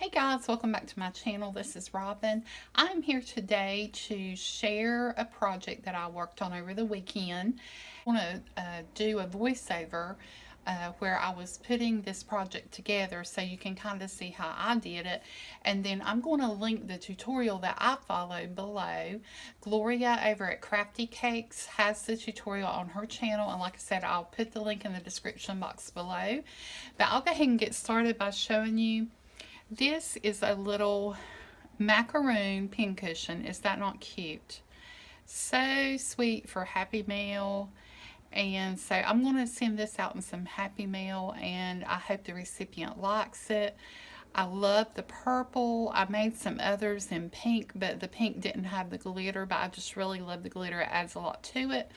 Hey guys, welcome back to my channel. This is Robin. I'm here today to share a project that I worked on over the weekend. I want to do a voiceover where I was putting this project together so you can kind of see how I did it. And then I'm going to link the tutorial that I followed below. Gloria over at Crafticakes has the tutorial on her channel, and like I said, I'll put the link in the description box below. But I'll go ahead and get started by showing you. This is a little macaroon pincushion. Is that not cute? So sweet for Happy Mail. And so I'm going to send this out in some Happy Mail, and I hope the recipient likes it. I love the purple. I made some others in pink, but the pink didn't have the glitter, but I just really love the glitter. It adds a lot to it.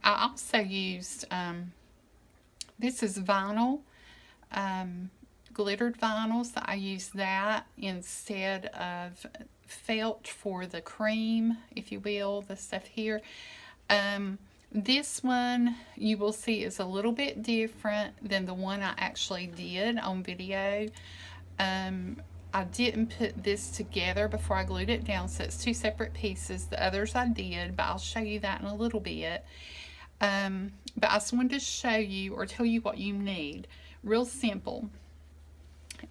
I also used, this is vinyl. Glittered vinyl, so I use that instead of felt for the cream, if you will, the stuff here. This one you will see is a little bit different than the one I actually did on video. I didn't put this together before I glued it down, so it's two separate pieces. The others I did, but I'll show you that in a little bit. But I just wanted to show you or tell you what you need. Real simple.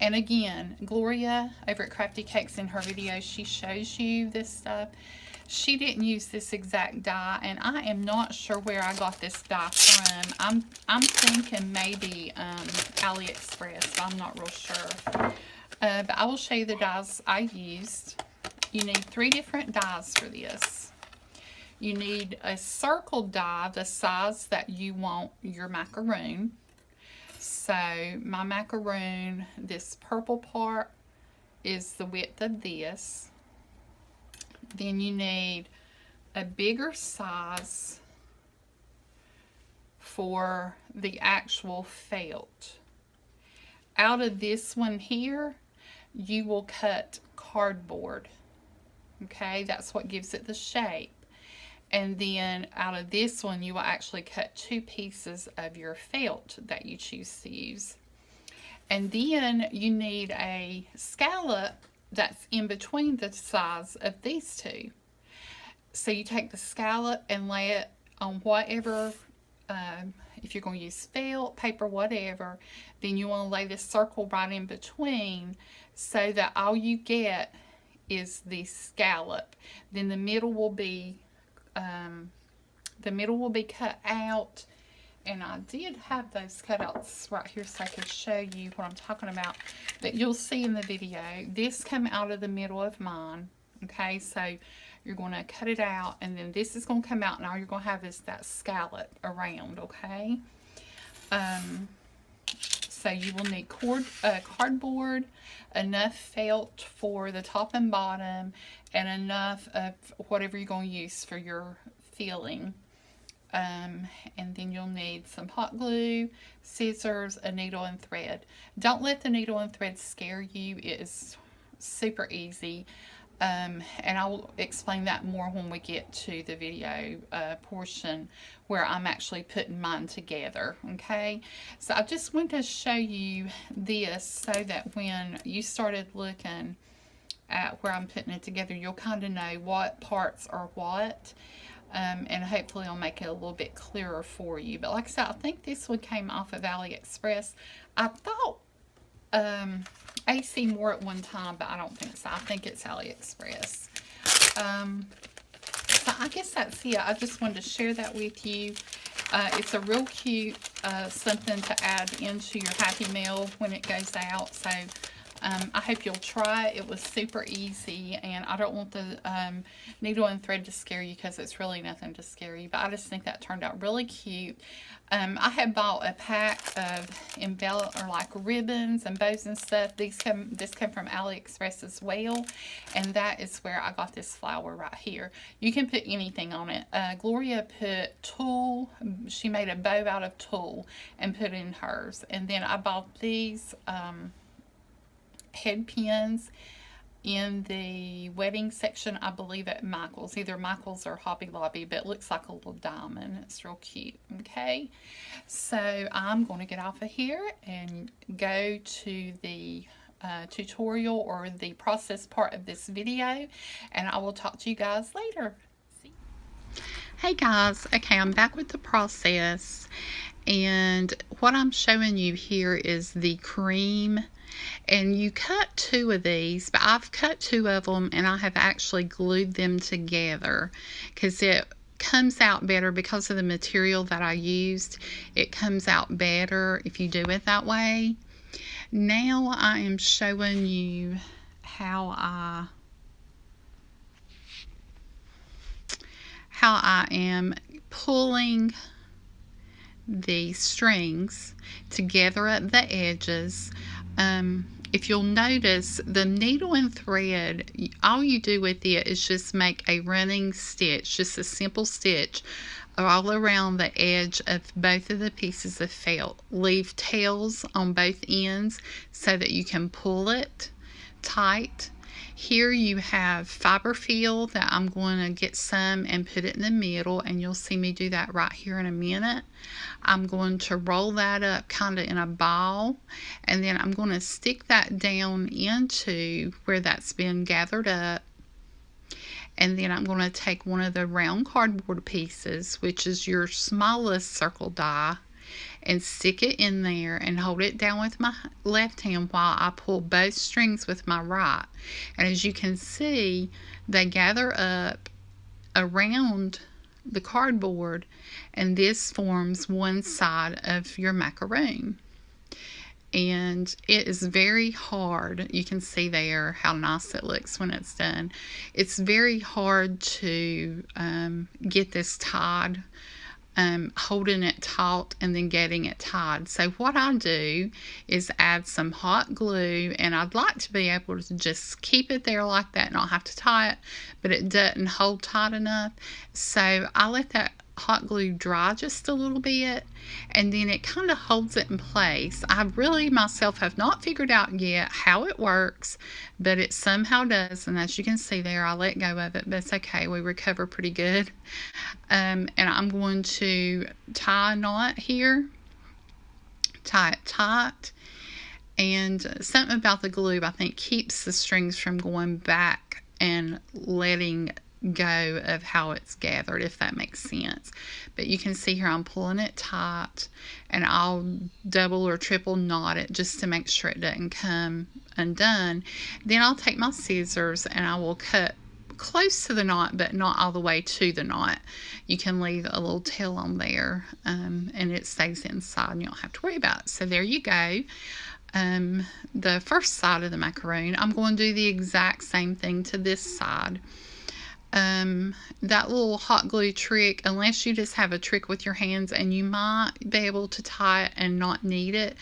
And again, Gloria over at Crafticakes, in her video, she shows you this stuff. She didn't use this exact die, and I am not sure where I got this die from. I'm thinking maybe AliExpress, but I'm not real sure. But I will show you the dies I used. You need 3 different dies for this. You need a circle die, the size that you want your macaroon. So my macaroon, this purple part is the width of this. Then you need a bigger size for the actual felt. Out of this one here, you will cut cardboard. Okay, that's what gives it the shape. And then out of this one, you will actually cut 2 pieces of your felt that you choose to use. And then you need a scallop that's in between the size of these 2. So you take the scallop and lay it on whatever, if you're going to use felt, paper, whatever, then you want to lay this circle right in between so that all you get is the scallop. Then the middle will be cut out, and I did have those cutouts right here so I could show you what I'm talking about, but you'll see in the video this come out of the middle of mine. Okay, so you're going to cut it out, and then this is going to come out, and all you're going to have is that scallop around. Okay, so you will need cardboard, enough felt for the top and bottom, and enough of whatever you're going to use for your filling. And then you'll need some hot glue, scissors, a needle and thread. Don't let the needle and thread scare you. It is super easy. And I will explain that more when we get to the video portion where I'm actually putting mine together. Okay, so I just want to show you this so that when you started looking at where I'm putting it together, you'll kind of know what parts are what. And hopefully I'll make it a little bit clearer for you. But like I said, I think this one came off of AliExpress. I thought AC Moore at one time, but I don't think so. I think it's AliExpress. So I guess that's it. I just wanted to share that with you. It's a real cute something to add into your Happy Mail when it goes out. So I hope you'll try it. It was super easy, and I don't want the needle and thread to scare you because it's really nothing to scare you, but I just think that turned out really cute. I had bought a pack of like ribbons and bows and stuff. This come from AliExpress as well, and that is where I got this flower right here. You can put anything on it. Gloria put tulle. She made a bow out of tulle and put in hers, and then I bought these head pins in the wedding section, I believe at Michael's, either Michael's or Hobby Lobby, but it looks like a little diamond. It's real cute. Okay, so I'm going to get off of here and go to the tutorial or the process part of this video, and I will talk to you guys later. Hey guys, okay, I'm back with the process, and what I'm showing you here is the cream, and you cut 2 of these, but I've cut 2 of them and I have actually glued them together because it comes out better because of the material that I used. It comes out better if you do it that way. Now I am showing you how I am pulling the strings together at the edges. If you'll notice, the needle and thread, all you do with it is just make a running stitch, just a simple stitch all around the edge of both of the pieces of felt. Leave tails on both ends so that you can pull it tight. Here you have fiber feel that I'm going to get some and put it in the middle, and you'll see me do that right here in a minute. I'm going to roll that up kind of in a ball, and then I'm going to stick that down into where that's been gathered up. And then I'm going to take one of the round cardboard pieces, which is your smallest circle die, and stick it in there and hold it down with my left hand while I pull both strings with my right. And as you can see, they gather up around the cardboard, and this forms one side of your macaroon. And it is very hard. You can see there how nice it looks when it's done. It's very hard to get this tied, holding it taut and then getting it tied. So what I do is add some hot glue, and I'd like to be able to just keep it there like that, not have to tie it, but it doesn't hold tight enough. So I let that hot glue dry just a little bit, and then it kind of holds it in place. I really myself have not figured out yet how it works, but it somehow does. And as you can see there, I let go of it, but it's okay, we recover pretty good. And I'm going to tie a knot here, tie it tight, and something about the glue I think keeps the strings from going back and letting go of how it's gathered, if that makes sense. But you can see here I'm pulling it tight, and I'll double or triple knot it just to make sure it doesn't come undone. Then I'll take my scissors and I will cut close to the knot, but not all the way to the knot. You can leave a little tail on there, and it stays inside and you don't have to worry about it. So there you go. The first side of the macaroon, I'm going to do the exact same thing to this side. That little hot glue trick, unless you just have a trick with your hands, and you might be able to tie it and not need it,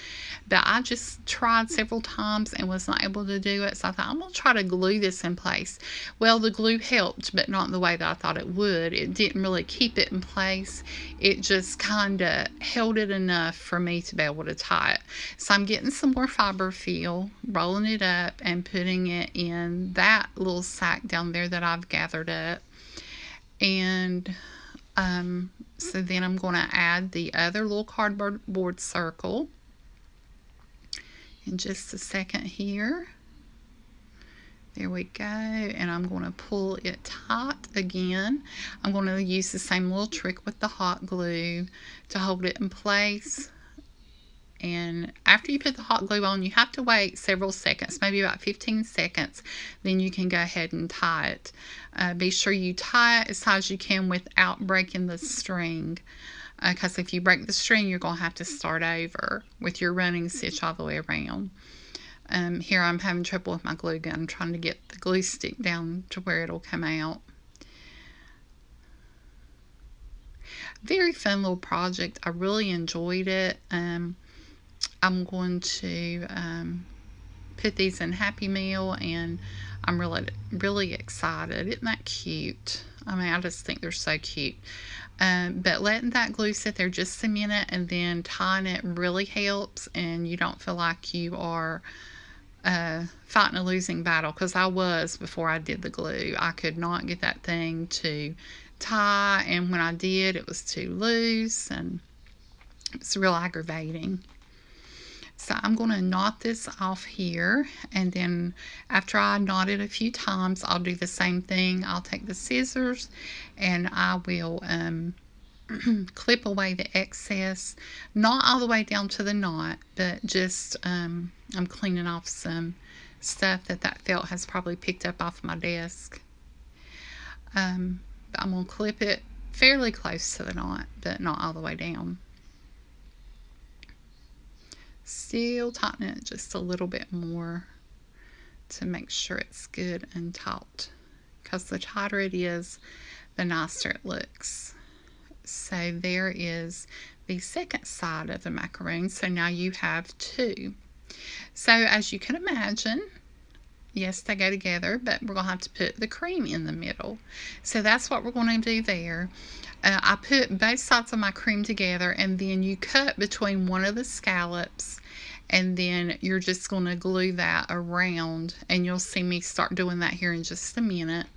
but I just tried several times and was not able to do it, so I thought I'm going to try to glue this in place. Well, the glue helped, but not the way that I thought it would. It didn't really keep it in place. It just kind of held it enough for me to be able to tie it. So I'm getting some more fiber feel, rolling it up and putting it in that little sack down there that I've gathered up. And so then I'm going to add the other little cardboard circle in just a second here. There we go. And I'm going to pull it tight again. I'm going to use the same little trick with the hot glue to hold it in place. And after you put the hot glue on, you have to wait several seconds, maybe about 15 seconds. Then you can go ahead and tie it. Be sure you tie it as high as you can without breaking the string. Because if you break the string, you're going to have to start over with your running stitch all the way around. Here I'm having trouble with my glue gun. I'm trying to get the glue stick down to where it'll come out. Very fun little project. I really enjoyed it. I'm going to put these in Happy Meal, and I'm really excited. Isn't that cute? I mean, I just think they're so cute. But letting that glue sit there just a minute and then tying it really helps, and you don't feel like you are fighting a losing battle, because I was before I did the glue. I could not get that thing to tie, and when I did, it was too loose, and it's real aggravating. So I'm going to knot this off here, and then after I knot it a few times, I'll do the same thing. I'll take the scissors and I will clip away the excess, not all the way down to the knot, but just I'm cleaning off some stuff that felt has probably picked up off my desk. I'm going to clip it fairly close to the knot, but not all the way down. Still tighten it just a little bit more to make sure it's good and taut, because the tighter it is, the nicer it looks. So there is the second side of the macaroon. So now you have two. So as you can imagine, yes, they go together, but we're going to have to put the cream in the middle. So that's what we're going to do there. I put both sides of my cream together, and then you cut between one of the scallops, and then you're just going to glue that around, and you'll see me start doing that here in just a minute.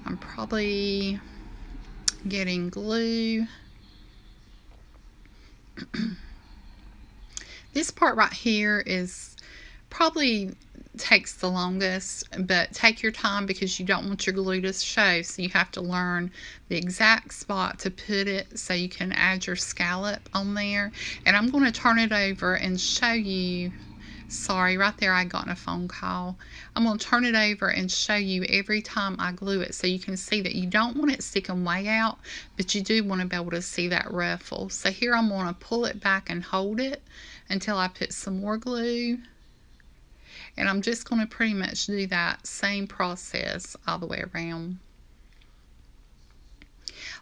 I'm probably getting glue. This part right here is probably takes the longest, but take your time because you don't want your glue to show, so you have to learn the exact spot to put it so you can add your scallop on there. And I'm going to turn it over and show you. Sorry, right there I got a phone call. I'm going to turn it over and show you every time I glue it, so you can see that you don't want it sticking way out, but you do want to be able to see that ruffle. So here I'm going to pull it back and hold it until I put some more glue. And I'm just going to pretty much do that same process all the way around.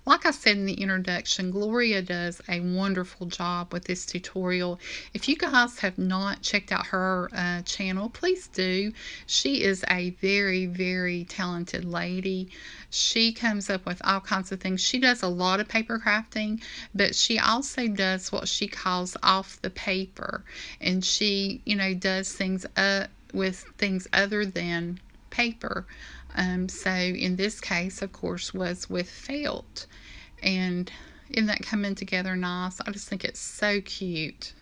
Like I said in the introduction, Gloria does a wonderful job with this tutorial. If you guys have not checked out her channel, please do. She is a very, very talented lady. She comes up with all kinds of things. She does a lot of paper crafting, but she also does what she calls off the paper. And she, does things with things other than paper. So in this case, of course, was with felt. And isn't that coming together nice? I just think it's so cute.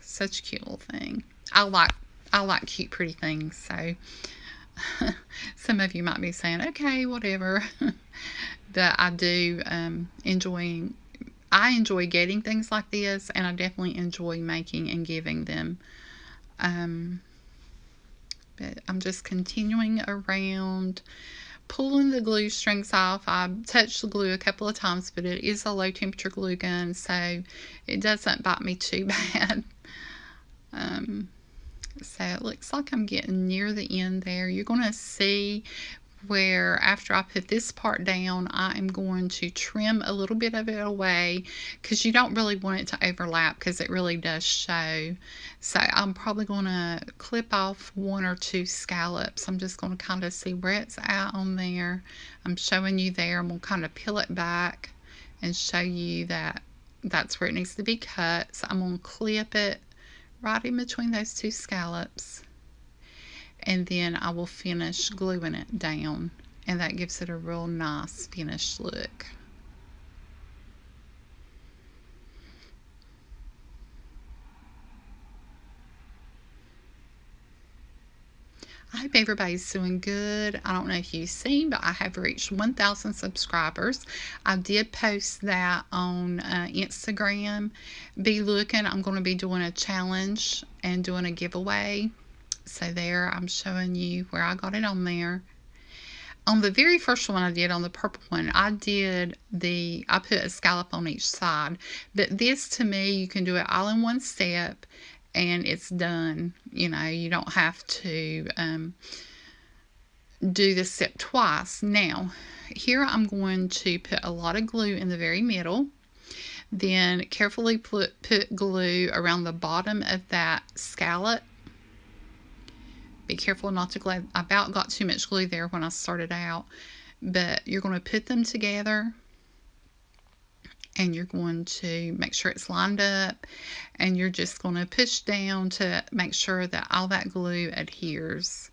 Such a cute little thing. I like cute, pretty things. So some of you might be saying, okay, whatever. But I do enjoy getting things like this, and I definitely enjoy making and giving them. But I'm just continuing around, pulling the glue strings off. I touched the glue a couple of times, but it is a low temperature glue gun, so it doesn't bite me too bad. So it looks like I'm getting near the end there. You're going to see where after I put this part down, I am going to trim a little bit of it away, because you don't really want it to overlap, because it really does show. So I'm probably going to clip off one or two scallops. I'm just going to kind of see where it's at on there. I'm showing you there. I'm going to kind of peel it back and show you that that's where it needs to be cut. So I'm going to clip it right in between those two scallops. And then I will finish gluing it down, and that gives it a real nice finished look. I hope everybody's doing good. I don't know if you've seen, but I have reached 1,000 subscribers. I did post that on Instagram. Be looking. I'm going to be doing a challenge and doing a giveaway. So there, I'm showing you where I got it on there. On the very first one I did, on the purple one, I put a scallop on each side. But this, to me, you can do it all in one step, and it's done. You don't have to do this step twice. Now, here I'm going to put a lot of glue in the very middle. Then carefully put glue around the bottom of that scallop. Be careful not to glue. I about got too much glue there when I started out. But you're going to put them together, and you're going to make sure it's lined up, and you're just going to push down to make sure that all that glue adheres.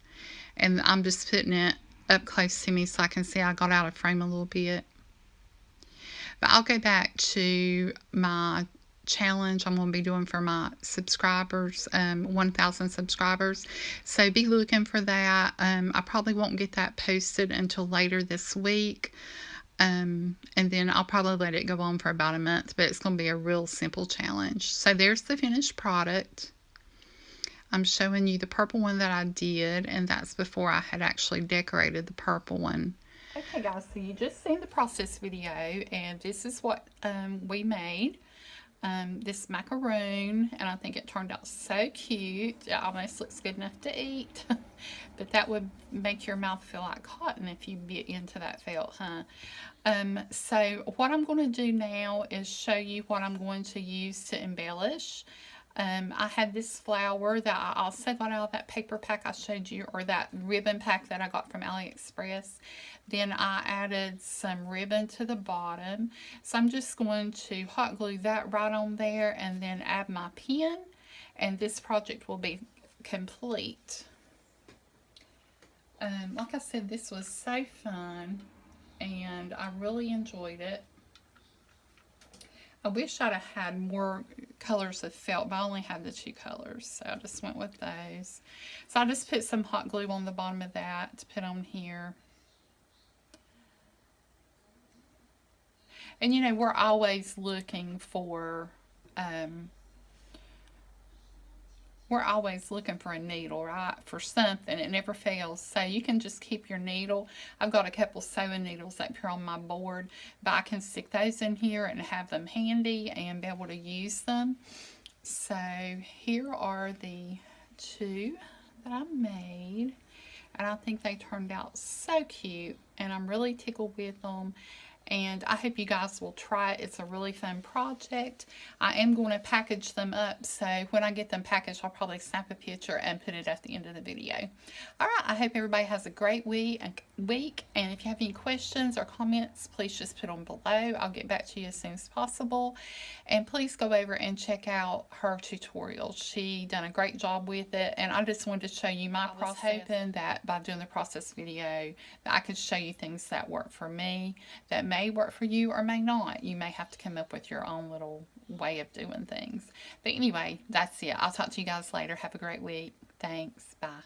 And I'm just putting it up close to me so I can see I got out of frame a little bit. But I'll go back to my challenge I'm going to be doing for my subscribers, 1,000 subscribers. So be looking for that. I probably won't get that posted until later this week. And then I'll probably let it go on for about a month, but it's going to be a real simple challenge. So there's the finished product. I'm showing you the purple one that I did, and that's before I had actually decorated the purple one. Okay guys, so you just seen the process video, and this is what we made. This macaroon, and I think it turned out so cute. It almost looks good enough to eat. But that would make your mouth feel like cotton if you bit into that felt, huh? So what I'm going to do now is show you what I'm going to use to embellish. I had this flower that I also got out of that paper pack I showed you, or that ribbon pack that I got from AliExpress. Then I added some ribbon to the bottom. So I'm just going to hot glue that right on there and then add my pen, and this project will be complete. Like I said, this was so fun and I really enjoyed it. I wish I'd have had more colors of felt, but I only had the 2 colors, so I just went with those. So I just put some hot glue on the bottom of that to put on here. And you know, we're always looking for a needle, right? For something. It never fails. So you can just keep your needle. I've got a couple sewing needles up here on my board, but I can stick those in here and have them handy and be able to use them. So here are the 2 that I made, and I think they turned out so cute, and I'm really tickled with them. And I hope you guys will try it. It's a really fun project. I am going to package them up, so when I get them packaged, I'll probably snap a picture and put it at the end of the video. Alright, I hope everybody has a great week, and if you have any questions or comments, please just put them below. I'll get back to you as soon as possible. And please go over and check out her tutorial. She done a great job with it, and I just wanted to show you my process. I was hoping that by doing the process video that I could show you things that work for me, that may work for you or may not. You may have to come up with your own little way of doing things. But anyway, that's it. I'll talk to you guys later. Have a great week. Thanks. Bye.